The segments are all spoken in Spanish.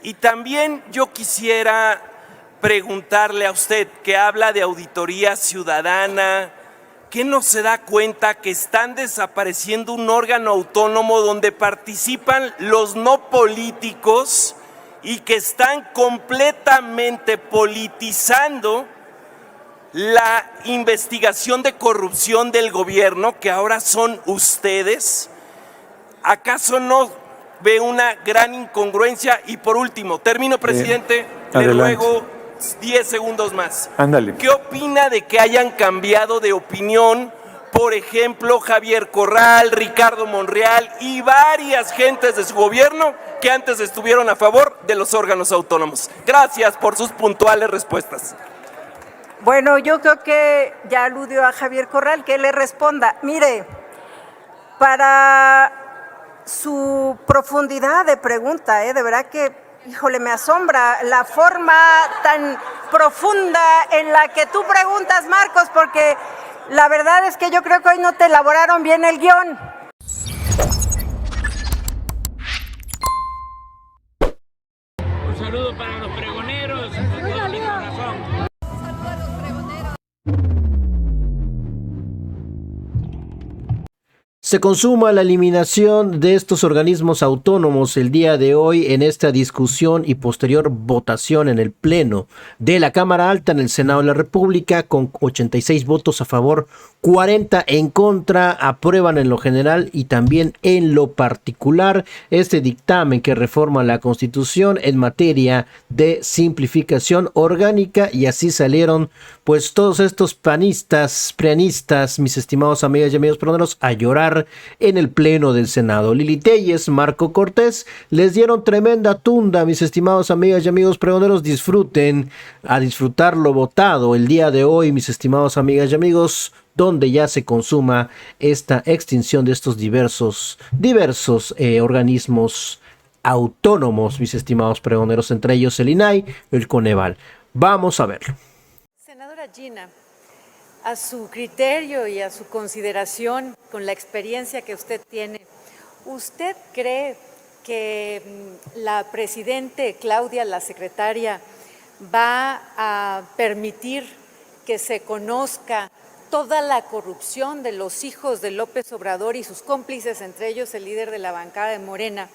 Y también yo quisiera preguntarle a usted, que habla de auditoría ciudadana, ¿qué no se da cuenta que están desapareciendo un órgano autónomo donde participan los no políticos y que están completamente politizando la investigación de corrupción del gobierno, que ahora son ustedes? ¿Acaso no ve una gran incongruencia? Y por último, termino, presidente, le ruego 10 segundos más. Ándale. ¿Qué opina de que hayan cambiado de opinión, por ejemplo, Javier Corral, Ricardo Monreal y varias gentes de su gobierno que antes estuvieron a favor de los órganos autónomos? Gracias por sus puntuales respuestas. Bueno, yo creo que ya aludió a Javier Corral, que le responda. Mire, para su profundidad de pregunta, de verdad que, híjole, me asombra la forma tan profunda en la que tú preguntas, Marcos, porque la verdad es que yo creo que hoy no te elaboraron bien el guión. Un saludo para los pregoneros, con todo mi corazón. Se consuma la eliminación de estos organismos autónomos el día de hoy en esta discusión y posterior votación en el Pleno de la Cámara Alta en el Senado de la República, con 86 votos a favor, 40 en contra. Aprueban en lo general y también en lo particular este dictamen que reforma la Constitución en materia de simplificación orgánica, y así salieron pues todos estos panistas, prianistas, mis estimados amigas y amigos peroneros, a llorar en el Pleno del Senado. Lili Téllez, Marco Cortés, les dieron tremenda tunda, mis estimados amigas y amigos pregoneros. Disfruten, a disfrutar lo votado el día de hoy, mis estimados amigas y amigos, donde ya se consuma esta extinción de estos diversos organismos autónomos, mis estimados pregoneros, entre ellos el INAI, el Coneval. Vamos a verlo. Senadora Gina, a su criterio y a su consideración, con la experiencia que usted tiene, ¿usted cree que la presidente Claudia, la secretaria, va a permitir que se conozca toda la corrupción de los hijos de López Obrador y sus cómplices, entre ellos el líder de la bancada de Morena,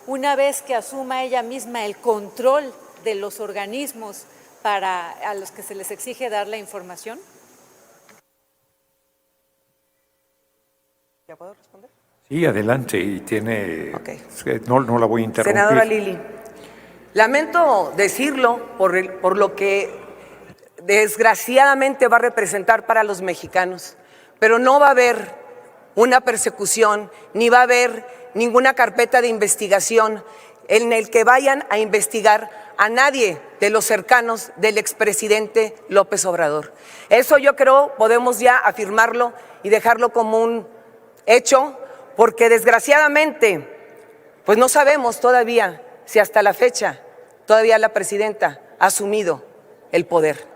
una vez que asuma ella misma el control de los organismos a los que se les exige dar la información? ¿Ya puedo responder? Sí, adelante, y tiene... Okay. No la voy a interrumpir. Senadora Lili, lamento decirlo por lo que desgraciadamente va a representar para los mexicanos, pero no va a haber una persecución, ni va a haber ninguna carpeta de investigación en el que vayan a investigar a nadie de los cercanos del expresidente López Obrador. Eso yo creo podemos ya afirmarlo y dejarlo como un hecho, porque desgraciadamente pues no sabemos todavía si hasta la fecha todavía la presidenta ha asumido el poder.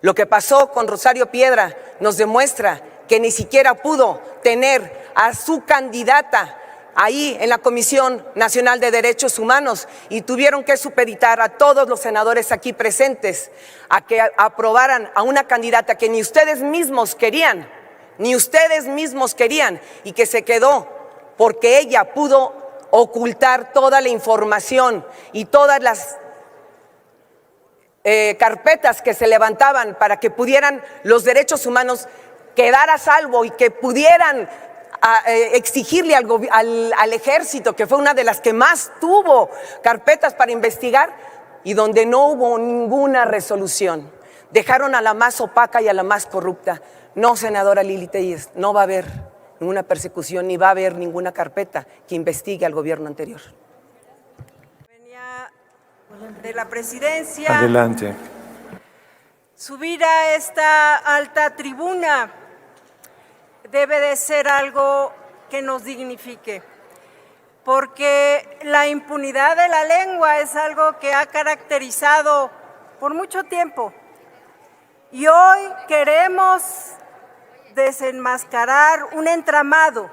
Lo que pasó con Rosario Piedra nos demuestra que ni siquiera pudo tener a su candidata ahí en la Comisión Nacional de Derechos Humanos, y tuvieron que supeditar a todos los senadores aquí presentes a que aprobaran a una candidata que ni ustedes mismos querían, y que se quedó porque ella pudo ocultar toda la información y todas las carpetas que se levantaban para que pudieran los derechos humanos quedar a salvo y que pudieran exigirle al ejército, que fue una de las que más tuvo carpetas para investigar, y donde no hubo ninguna resolución. Dejaron a la más opaca y a la más corrupta. No, senadora Lili Téllez, no va a haber ninguna persecución ni va a haber ninguna carpeta que investigue al gobierno anterior. Venía de la presidencia. Adelante. Subir a esta alta tribuna debe de ser algo que nos dignifique, porque la impunidad de la lengua es algo que ha caracterizado por mucho tiempo, y hoy queremos desenmascarar un entramado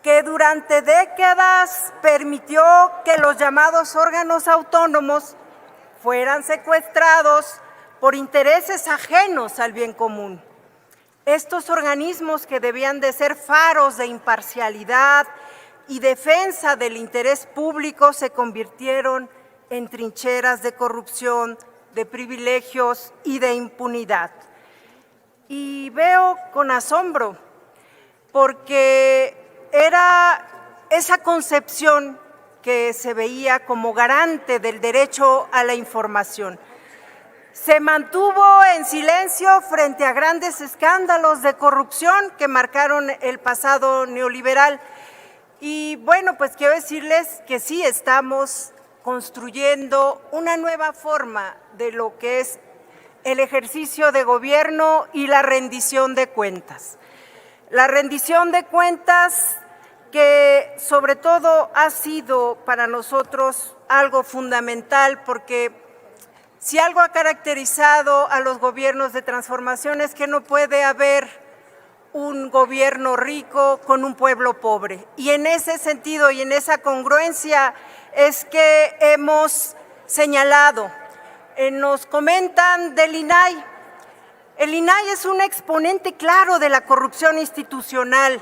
que durante décadas permitió que los llamados órganos autónomos fueran secuestrados por intereses ajenos al bien común. Estos organismos, que debían de ser faros de imparcialidad y defensa del interés público, se convirtieron en trincheras de corrupción, de privilegios y de impunidad. Y veo con asombro, porque era esa concepción que se veía como garante del derecho a la información. Se mantuvo en silencio frente a grandes escándalos de corrupción que marcaron el pasado neoliberal. Y bueno, pues quiero decirles que sí estamos construyendo una nueva forma de lo que es el ejercicio de gobierno y la rendición de cuentas. La rendición de cuentas que sobre todo ha sido para nosotros algo fundamental, porque si algo ha caracterizado a los gobiernos de transformación es que no puede haber un gobierno rico con un pueblo pobre. Y en ese sentido y en esa congruencia es que hemos señalado. Nos comentan del INAI. El INAI es un exponente claro de la corrupción institucional,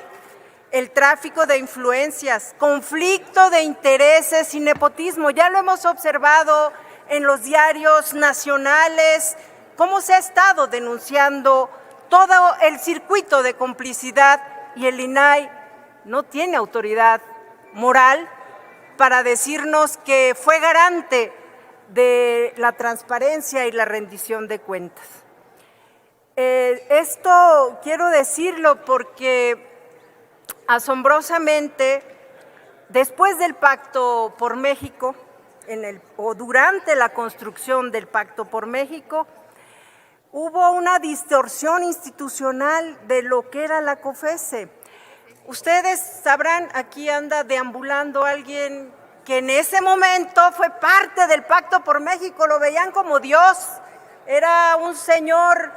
el tráfico de influencias, conflicto de intereses y nepotismo. Ya lo hemos observado en los diarios nacionales, cómo se ha estado denunciando todo el circuito de complicidad, y el INAI no tiene autoridad moral para decirnos que fue garante de la transparencia y la rendición de cuentas. Esto quiero decirlo porque asombrosamente, después del Pacto por México, o durante la construcción del Pacto por México, hubo una distorsión institucional de lo que era la COFESE. Ustedes sabrán, aquí anda deambulando alguien que en ese momento fue parte del Pacto por México, lo veían como Dios, era un señorón,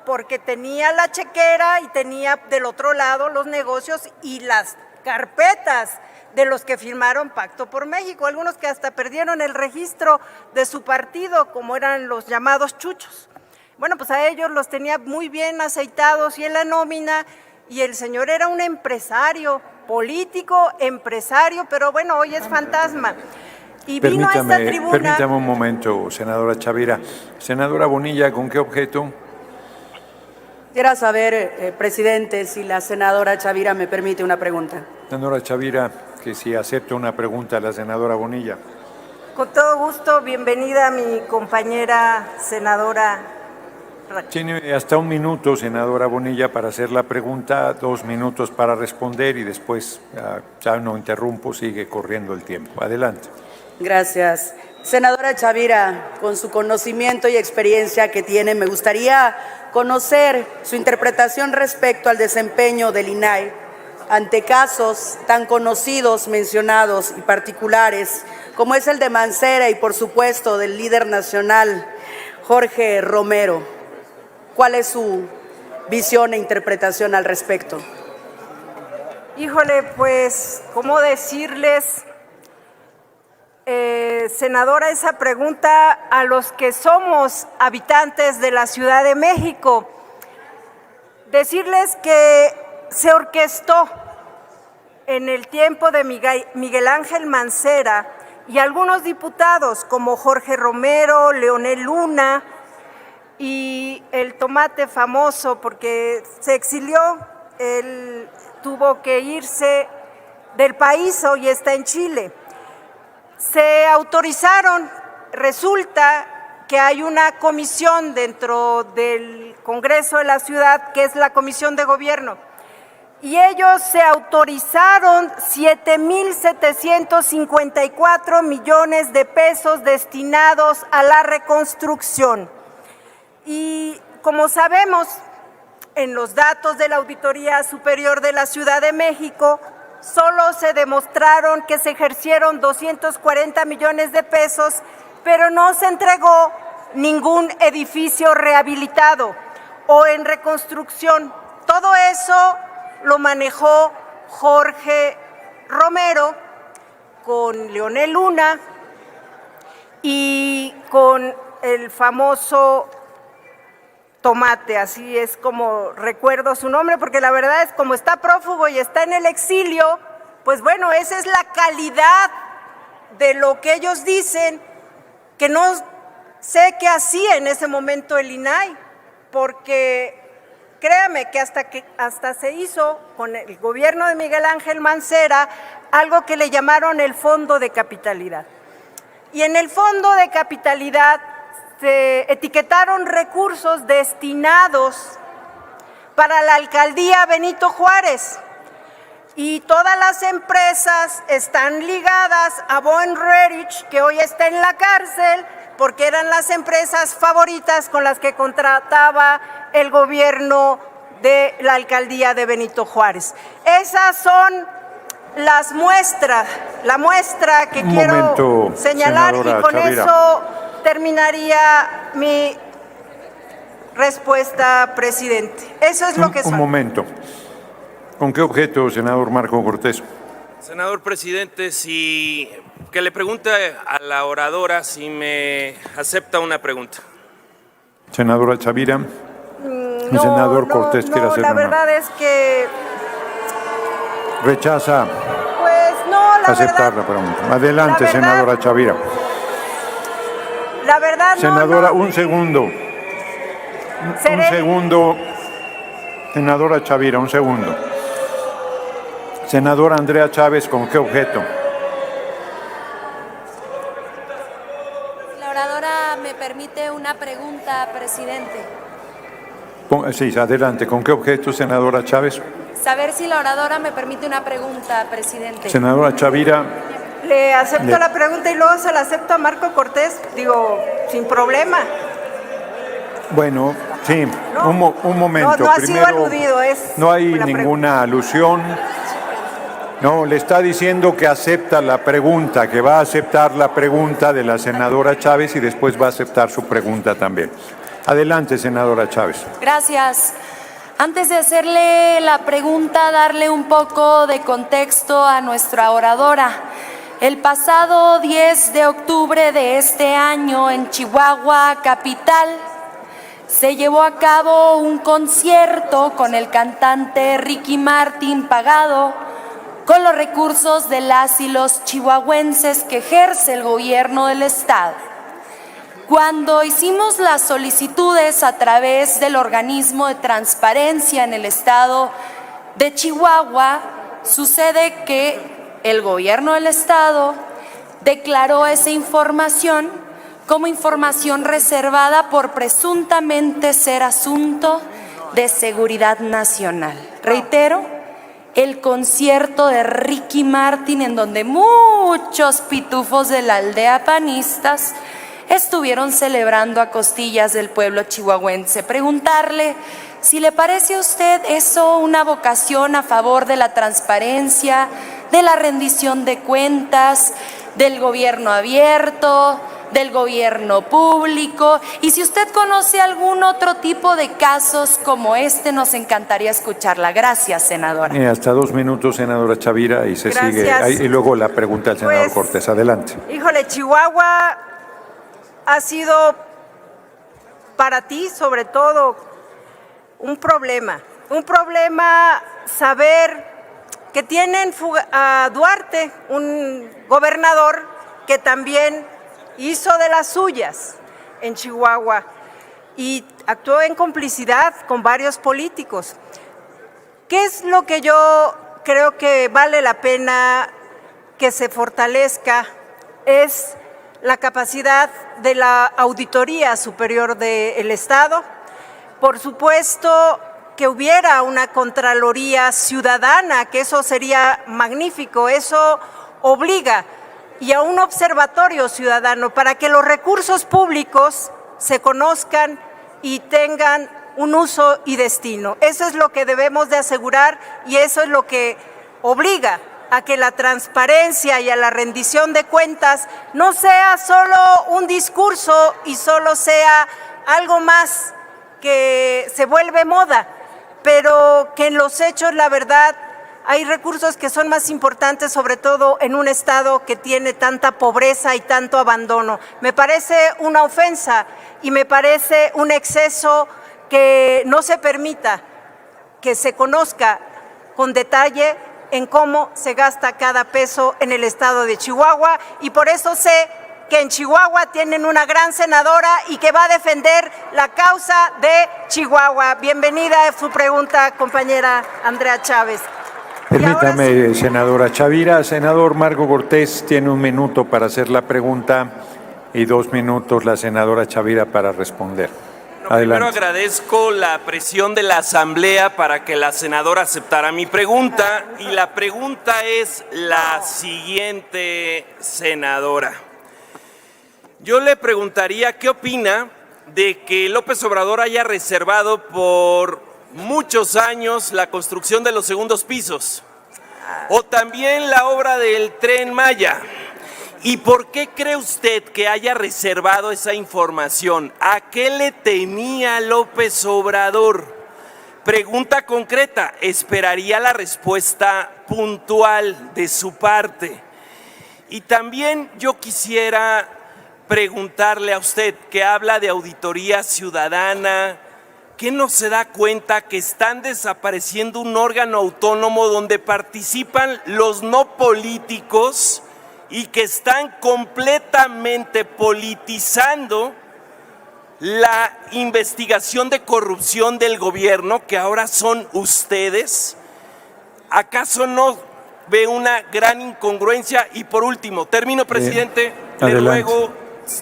porque tenía la chequera y tenía del otro lado los negocios y las carpetas de los que firmaron Pacto por México, algunos que hasta perdieron el registro de su partido, como eran los llamados chuchos. Bueno, pues a ellos los tenía muy bien aceitados y en la nómina, y el señor era un empresario, político, empresario, pero bueno, hoy es fantasma. Y vino a esta tribuna... Permítame un momento, senadora Chavira. Senadora Bonilla, ¿con qué objeto? Quisiera saber, presidente, si la senadora Chavira me permite una pregunta. Senadora Chavira, que si acepta una pregunta a la senadora Bonilla. Con todo gusto, bienvenida a mi compañera senadora. Tiene hasta 1 minuto, senadora Bonilla, para hacer la pregunta, 2 minutos para responder y después, ya no interrumpo, sigue corriendo el tiempo. Adelante. Gracias. Senadora Chavira, con su conocimiento y experiencia que tiene, me gustaría conocer su interpretación respecto al desempeño del INAI ante casos tan conocidos, mencionados y particulares, como es el de Mancera y, por supuesto, del líder nacional Jorge Romero. ¿Cuál es su visión e interpretación al respecto? Híjole, pues, ¿cómo decirles, senadora, esa pregunta a los que somos habitantes de la Ciudad de México? Decirles que se orquestó en el tiempo de Miguel Ángel Mancera y algunos diputados como Jorge Romero, Leonel Luna y el tomate famoso, porque se exilió, él tuvo que irse del país, hoy está en Chile. Se autorizaron, resulta que hay una comisión dentro del Congreso de la Ciudad, que es la Comisión de Gobierno, y ellos se autorizaron 7,754 millones de pesos destinados a la reconstrucción. Y como sabemos, en los datos de la Auditoría Superior de la Ciudad de México, solo se demostraron que se ejercieron 240 millones de pesos, pero no se entregó ningún edificio rehabilitado o en reconstrucción. Todo eso lo manejó Jorge Romero, con Leonel Luna y con el famoso Tomate, así es como recuerdo su nombre, porque la verdad es como está prófugo y está en el exilio, pues bueno, esa es la calidad de lo que ellos dicen, que no sé qué hacía en ese momento el INAI, porque créame que hasta se hizo con el gobierno de Miguel Ángel Mancera algo que le llamaron el Fondo de Capitalidad. Y en el Fondo de Capitalidad se etiquetaron recursos destinados para la alcaldía Benito Juárez. Y todas las empresas están ligadas a Von Rerich, que hoy está en la cárcel, porque eran las empresas favoritas con las que contrataba el gobierno de la alcaldía de Benito Juárez. Esas son las muestras, la muestra que quiero señalar, y con eso terminaría mi respuesta, presidente. Eso es lo que son. Un momento. ¿Con qué objeto, senador Marco Cortés? Senador presidente, que le pregunte a la oradora si me acepta una pregunta. Senadora Chavira. El senador Cortés quiere hacer la verdad es que rechaza aceptar la pregunta. Adelante, senadora Chavira. La verdad senadora, un segundo. Un segundo. Senadora Chavira, un segundo. Senadora Andrea Chávez, ¿con qué objeto? La oradora me permite una pregunta, presidente. Sí, adelante. ¿Con qué objeto, senadora Chávez? Saber si la oradora me permite una pregunta, presidente. Senadora Chavira. Le acepto la pregunta y luego se la acepto a Marco Cortés, sin problema. Bueno, sí, no, un momento. No ha sido aludido, no hay ninguna alusión. No, le está diciendo que acepta la pregunta, que va a aceptar la pregunta de la senadora Chávez y después va a aceptar su pregunta también. Adelante, senadora Chávez. Gracias. Antes de hacerle la pregunta, darle un poco de contexto a nuestra oradora. El pasado 10 de octubre de este año en Chihuahua, capital, se llevó a cabo un concierto con el cantante Ricky Martin pagado con los recursos de las y los chihuahuenses que ejerce el gobierno del estado. Cuando hicimos las solicitudes a través del organismo de transparencia en el estado de Chihuahua, sucede que el gobierno del estado declaró esa información como información reservada por presuntamente ser asunto de seguridad nacional. Reitero, el concierto de Ricky Martin, en donde muchos pitufos de la aldea panistas estuvieron celebrando a costillas del pueblo chihuahuense. Preguntarle si le parece a usted eso una vocación a favor de la transparencia, de la rendición de cuentas, del gobierno abierto, del gobierno público, y si usted conoce algún otro tipo de casos como este, nos encantaría escucharla. Gracias, senadora. Hasta 2 minutos, senadora Chavira, y se sigue. Y luego la pregunta al senador Cortés. Adelante. Híjole, Chihuahua ha sido para ti, sobre todo, un problema saber que tienen a Duarte, un gobernador que también hizo de las suyas en Chihuahua y actuó en complicidad con varios políticos. ¿Qué es lo que yo creo que vale la pena que se fortalezca? Es la capacidad de la Auditoría Superior del Estado. Por supuesto, que hubiera una Contraloría Ciudadana, que eso sería magnífico, eso obliga, y a un observatorio ciudadano para que los recursos públicos se conozcan y tengan un uso y destino. Eso es lo que debemos de asegurar y eso es lo que obliga a que la transparencia y a la rendición de cuentas no sea solo un discurso y solo sea algo más que se vuelve moda, pero que en los hechos, la verdad, Hay recursos que son más importantes, sobre todo en un estado que tiene tanta pobreza y tanto abandono. Me parece una ofensa y me parece un exceso que no se permita que se conozca con detalle en cómo se gasta cada peso en el estado de Chihuahua, y por eso sé que en Chihuahua tienen una gran senadora y que va a defender la causa de Chihuahua. Bienvenida a su pregunta, compañera Andrea Chávez. Permítame, senadora Chavira. Senador Marco Cortés tiene 1 minuto para hacer la pregunta y 2 minutos la senadora Chavira para responder. Primero agradezco la presión de la Asamblea para que la senadora aceptara mi pregunta, y la pregunta es la siguiente, senadora. Yo le preguntaría qué opina de que López Obrador haya reservado por muchos años la construcción de los segundos pisos, o también la obra del Tren Maya. ¿Y por qué cree usted que haya reservado esa información? ¿A qué le temía López Obrador? Pregunta concreta, esperaría la respuesta puntual de su parte. Y también yo quisiera preguntarle a usted, que habla de auditoría ciudadana, ¿qué no se da cuenta que están desapareciendo un órgano autónomo donde participan los no políticos y que están completamente politizando la investigación de corrupción del gobierno, que ahora son ustedes? ¿Acaso no ve una gran incongruencia? Y por último, termino, presidente, le ruego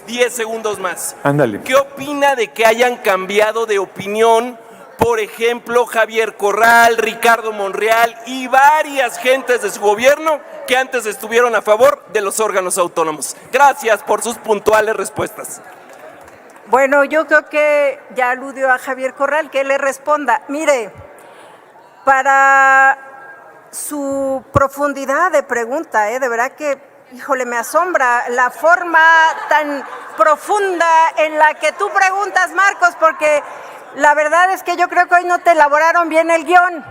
10 segundos más. Ándale. ¿Qué opina de que hayan cambiado de opinión, por ejemplo, Javier Corral, Ricardo Monreal y varias gentes de su gobierno que antes estuvieron a favor de los órganos autónomos? Gracias por sus puntuales respuestas. Bueno, yo creo que ya aludió a Javier Corral, que le responda. Mire, para su profundidad de pregunta, de verdad que, híjole, me asombra la forma tan profunda en la que tú preguntas, Marcos, porque la verdad es que yo creo que hoy no te elaboraron bien el guión,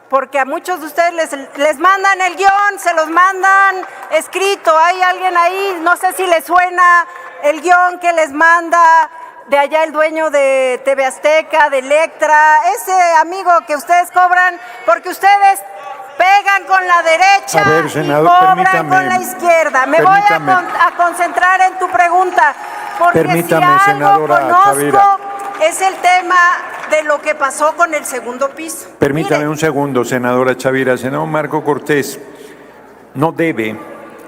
porque a muchos de ustedes les mandan el guión, se los mandan escrito. Hay alguien ahí, no sé si les suena el guión que les manda de allá el dueño de TV Azteca, de Electra, ese amigo que ustedes cobran, porque ustedes pegan con la derecha, a ver, senador, y cobran con la izquierda. Me voy a concentrar en tu pregunta, porque permítame, si algo senadora conozco Chavira, es el tema de lo que pasó con el segundo piso. Permítame Mire, un segundo, senadora Chavira. Senador Marco Cortés no debe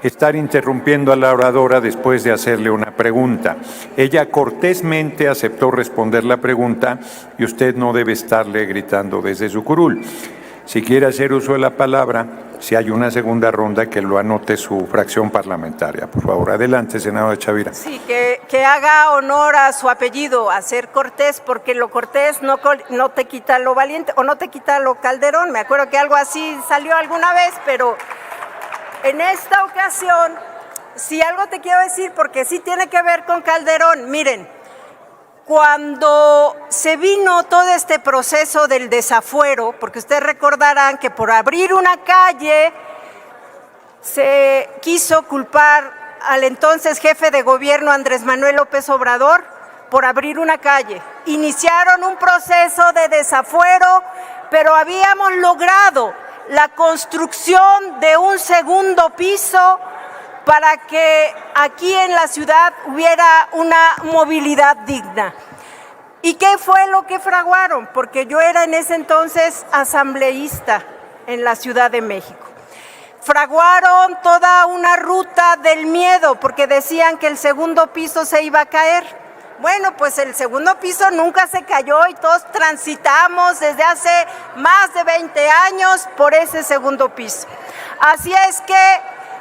estar interrumpiendo a la oradora después de hacerle una pregunta. Ella cortésmente aceptó responder la pregunta y usted no debe estarle gritando desde su curul. Si quiere hacer uso de la palabra, si hay una segunda ronda, que lo anote su fracción parlamentaria. Por favor, adelante, senadora Chavira. Sí, que haga honor a su apellido, a ser cortés, porque lo cortés no te quita lo valiente, o no te quita lo Calderón. Me acuerdo que algo así salió alguna vez, pero en esta ocasión, sí algo te quiero decir, porque sí tiene que ver con Calderón. Miren, cuando se vino todo este proceso del desafuero, porque ustedes recordarán que por abrir una calle se quiso culpar al entonces jefe de gobierno Andrés Manuel López Obrador por abrir una calle. Iniciaron un proceso de desafuero, pero habíamos logrado la construcción de un segundo piso para que aquí en la ciudad hubiera una movilidad digna. ¿Y qué fue lo que fraguaron? Porque yo era en ese entonces asambleísta en la Ciudad de México. Fraguaron toda una ruta del miedo, porque decían que el segundo piso se iba a caer. Bueno, pues el segundo piso nunca se cayó y todos transitamos desde hace más de 20 años por ese segundo piso. Así es que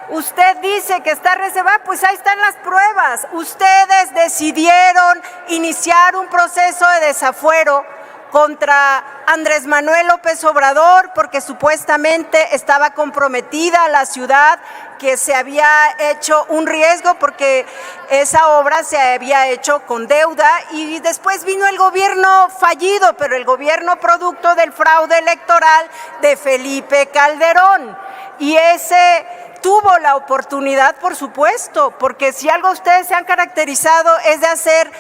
usted dice que está reservado, pues ahí están las pruebas. Ustedes decidieron iniciar un proceso de desafuero contra Andrés Manuel López Obrador, porque supuestamente estaba comprometida la ciudad, que se había hecho un riesgo porque esa obra se había hecho con deuda, y después vino el gobierno fallido, pero el gobierno producto del fraude electoral de Felipe Calderón. Y ese tuvo la oportunidad, por supuesto, porque si algo ustedes se han caracterizado es de hacer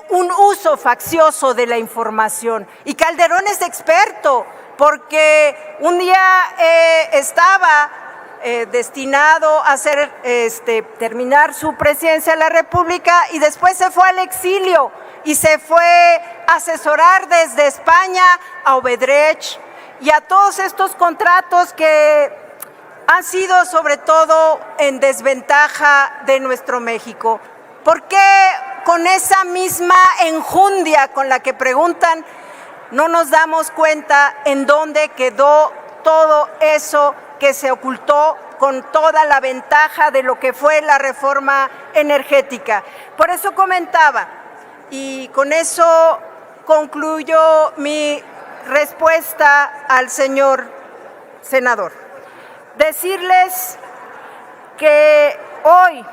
un uso faccioso de la información. Y Calderón es experto, porque un día estaba destinado a terminar su presidencia de la República y después se fue al exilio y se fue a asesorar desde España a Odebrecht y a todos estos contratos que han sido sobre todo en desventaja de nuestro México. ¿Por qué con esa misma enjundia con la que preguntan no nos damos cuenta en dónde quedó todo eso que se ocultó con toda la ventaja de lo que fue la reforma energética? Por eso comentaba, y con eso concluyo mi respuesta al señor senador, decirles que hoy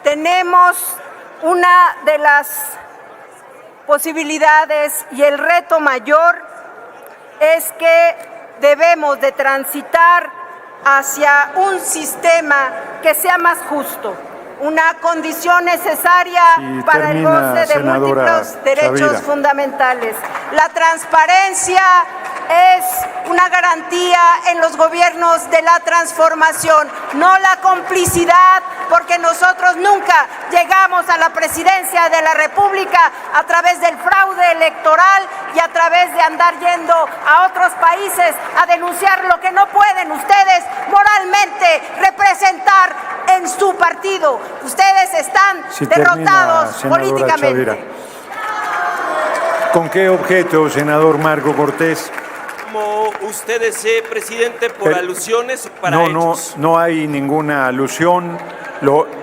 tenemos una de las posibilidades y el reto mayor es que debemos de transitar hacia un sistema que sea más justo, una condición necesaria para el goce de múltiples derechos fundamentales. La transparencia es una garantía en los gobiernos de la transformación, no la complicidad, porque nosotros nunca llegamos a la presidencia de la República a través del fraude electoral y a través de andar yendo a otros países a denunciar lo que no pueden ustedes moralmente representar en su partido. Ustedes están derrotados políticamente. Chavira. ¿Con qué objeto, senador Marco Cortés? Como usted desee, presidente, por alusiones o para hechos. No hay ninguna alusión,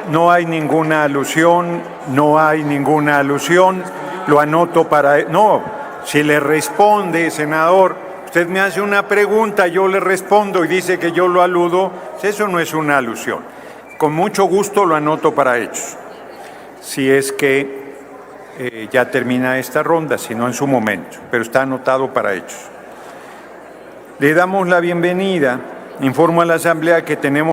no hay ninguna alusión, lo anoto para... No, si le responde, senador, usted me hace una pregunta, yo le respondo y dice que yo lo aludo, eso no es una alusión. Con mucho gusto lo anoto para hechos, si es que ya termina esta ronda, si no en su momento, pero está anotado para hechos. Le damos la bienvenida. Informo a la Asamblea que tenemos